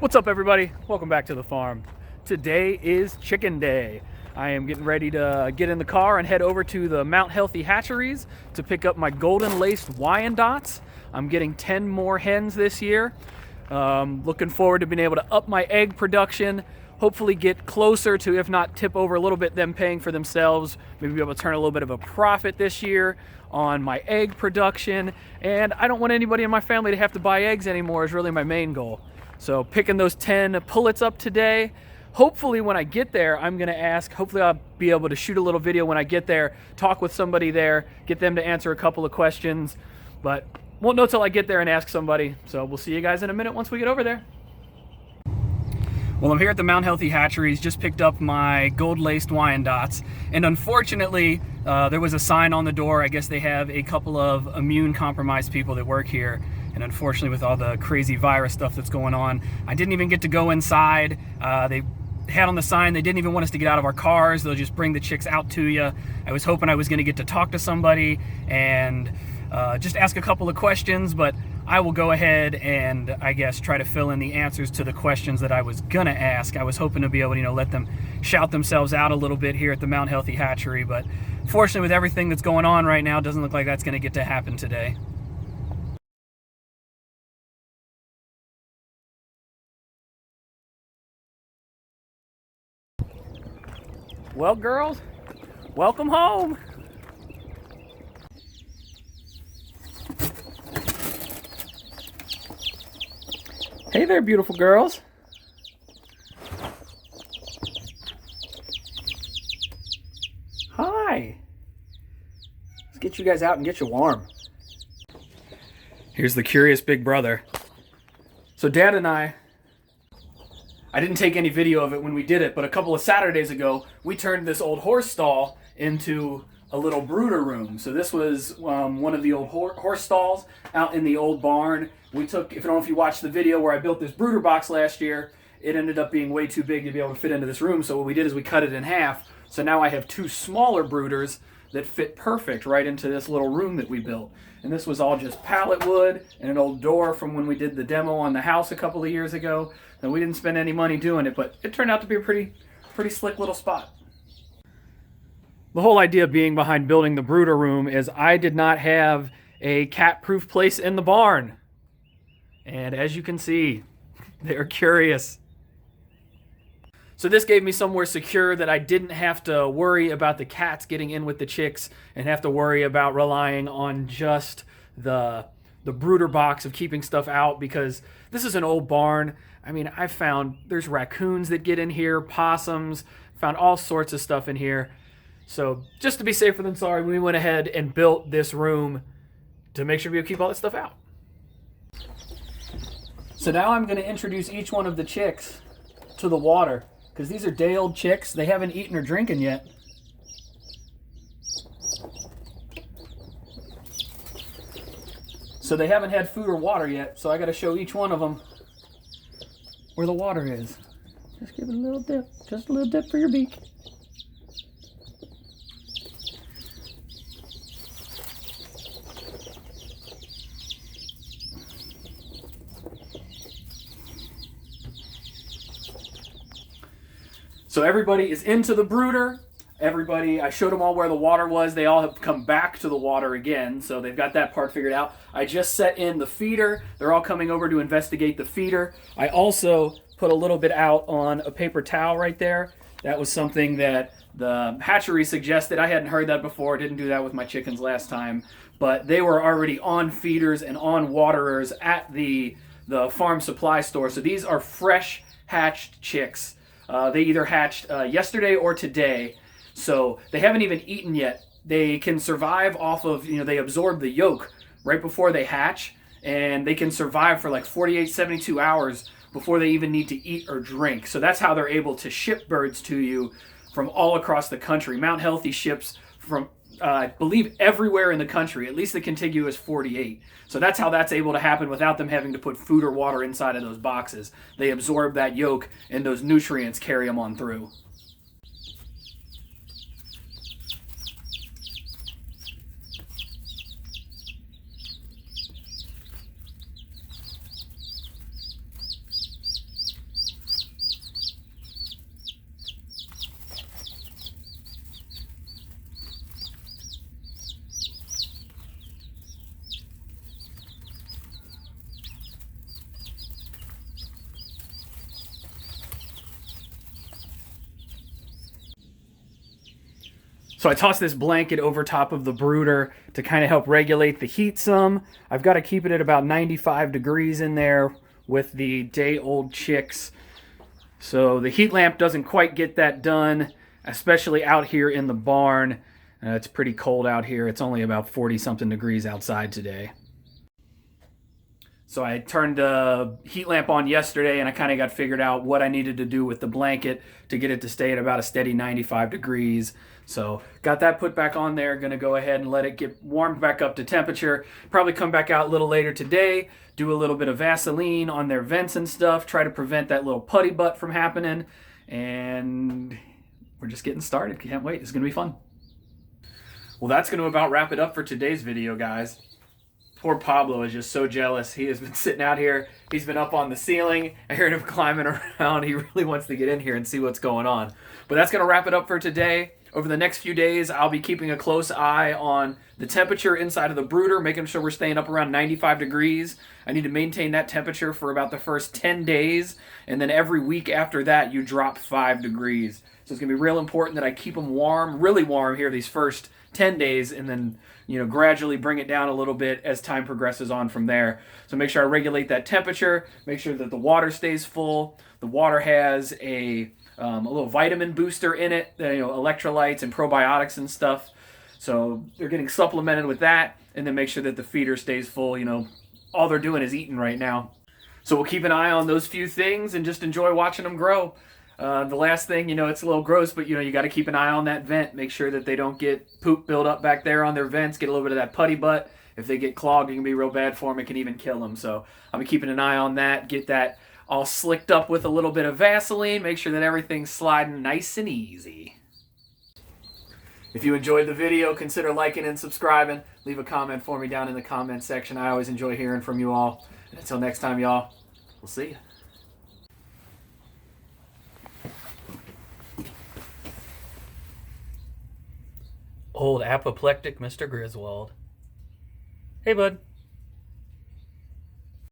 What's up, everybody? Welcome back to the farm. Today is chicken day. I am getting ready to get in the car and head over to the Mt Healthy Hatcheries to pick up my Golden Laced Wyandottes. I'm getting 10 more hens this year. Looking forward to being able to up my egg production, hopefully get closer to, if not tip over a little bit, them paying for themselves, maybe be able to turn a little bit of a profit this year on my egg production. And I don't want anybody in my family to have to buy eggs anymore is really my main goal. So picking those 10 pullets up today. Hopefully when I get there, I'm gonna ask, hopefully I'll be able to shoot a little video when I get there, talk with somebody there, get them to answer a couple of questions, but won't know till I get there and ask somebody. So we'll see you guys in a minute once we get over there. Well, I'm here at the Mt Healthy Hatcheries, just picked up my gold laced Wyandottes, and unfortunately, there was a sign on the door. I guess they have a couple of immune compromised people that work here, and unfortunately with all the crazy virus stuff that's going on, I didn't even get to go inside. They had on the sign they didn't even want us to get out of our cars. They'll just bring the chicks out to you. I was hoping I was going to get to talk to somebody and just ask a couple of questions, but I will go ahead and I guess try to fill in the answers to the questions that I was gonna ask. I was hoping to be able to, let them shout themselves out a little bit here at the Mt Healthy Hatchery, but fortunately with everything that's going on right now, it doesn't look like that's gonna get to happen today. Well, girls, welcome home. Hey there, beautiful girls. Hi. Let's get you guys out and get you warm. Here's the curious big brother. So Dad and I didn't take any video of it when we did it, but a couple of Saturdays ago, we turned this old horse stall into a little brooder room. So this was one of the old horse stalls out in the old barn. We took, if I don't know if you watched the video where I built this brooder box last year, it ended up being way too big to be able to fit into this room. So what we did is we cut it in half. So now I have two smaller brooders that fit perfect right into this little room that we built. And this was all just pallet wood and an old door from when we did the demo on the house a couple of years ago. And we didn't spend any money doing it, but it turned out to be a pretty slick little spot. The whole idea being behind building the brooder room is I did not have a cat-proof place in the barn. And as you can see, they're curious. So this gave me somewhere secure that I didn't have to worry about the cats getting in with the chicks and have to worry about relying on just the brooder box of keeping stuff out, because this is an old barn. I mean, I found there's raccoons that get in here, possums, found all sorts of stuff in here. So just to be safer than sorry, we went ahead and built this room to make sure we could keep all that stuff out. So now I'm going to introduce each one of the chicks to the water, because these are day-old chicks. They haven't eaten or drinking yet. So they haven't had food or water yet, so I got to show each one of them where the water is. Just give it a little dip, just a little dip for your beak. So everybody is into the brooder. I showed them all where the water was. They all have come back to the water again, so they've got that part figured out. I just set in the feeder. They're all coming over to investigate the feeder. I also put a little bit out on a paper towel right there. That was something that the hatchery suggested. I hadn't heard that before. Didn't do that with my chickens last time, but they were already on feeders and on waterers at the farm supply store. So these are fresh hatched chicks. They either hatched yesterday or today, so they haven't even eaten yet. They can survive off of, they absorb the yolk right before they hatch, and they can survive for like 48, 72 hours before they even need to eat or drink. So that's how they're able to ship birds to you from all across the country. Mt Healthy ships from, I believe, everywhere in the country, at least the contiguous 48. So that's how that's able to happen without them having to put food or water inside of those boxes. They absorb that yolk, and those nutrients carry them on through. So I tossed this blanket over top of the brooder to kind of help regulate the heat some. I've got to keep it at about 95 degrees in there with the day-old chicks. So the heat lamp doesn't quite get that done, especially out here in the barn. It's pretty cold out here. It's only about 40-something degrees outside today. So I turned the heat lamp on yesterday, and I kind of got figured out what I needed to do with the blanket to get it to stay at about a steady 95 degrees. So got that put back on there. Going to go ahead and let it get warmed back up to temperature. Probably come back out a little later today, do a little bit of Vaseline on their vents and stuff, try to prevent that little putty butt from happening. And we're just getting started. Can't wait. It's going to be fun. Well, that's going to about wrap it up for today's video, guys. Poor Pablo is just so jealous. He has been sitting out here. He's been up on the ceiling. I heard him climbing around. He really wants to get in here and see what's going on. But that's going to wrap it up for today. Over the next few days, I'll be keeping a close eye on the temperature inside of the brooder, making sure we're staying up around 95 degrees. I need to maintain that temperature for about the first 10 days. And then every week after that, you drop 5 degrees. So it's going to be real important that I keep them warm, really warm here these first 10 days, and then gradually bring it down a little bit as time progresses on from there. So make sure I regulate that temperature, make sure that the water stays full. The water has a little vitamin booster in it, electrolytes and probiotics and stuff. So they're getting supplemented with that, and then make sure that the feeder stays full. All they're doing is eating right now. So we'll keep an eye on those few things and just enjoy watching them grow. The last thing, it's a little gross, but you got to keep an eye on that vent. Make sure that they don't get poop build up back there on their vents, get a little bit of that putty butt. If they get clogged, it can be real bad for them. It can even kill them. So I'm keeping an eye on that. Get that all slicked up with a little bit of Vaseline. Make sure that everything's sliding nice and easy. If you enjoyed the video, consider liking and subscribing. Leave a comment for me down in the comment section. I always enjoy hearing from you all. And until next time, y'all, we'll see you. Old apoplectic Mr. Griswold. Hey, bud.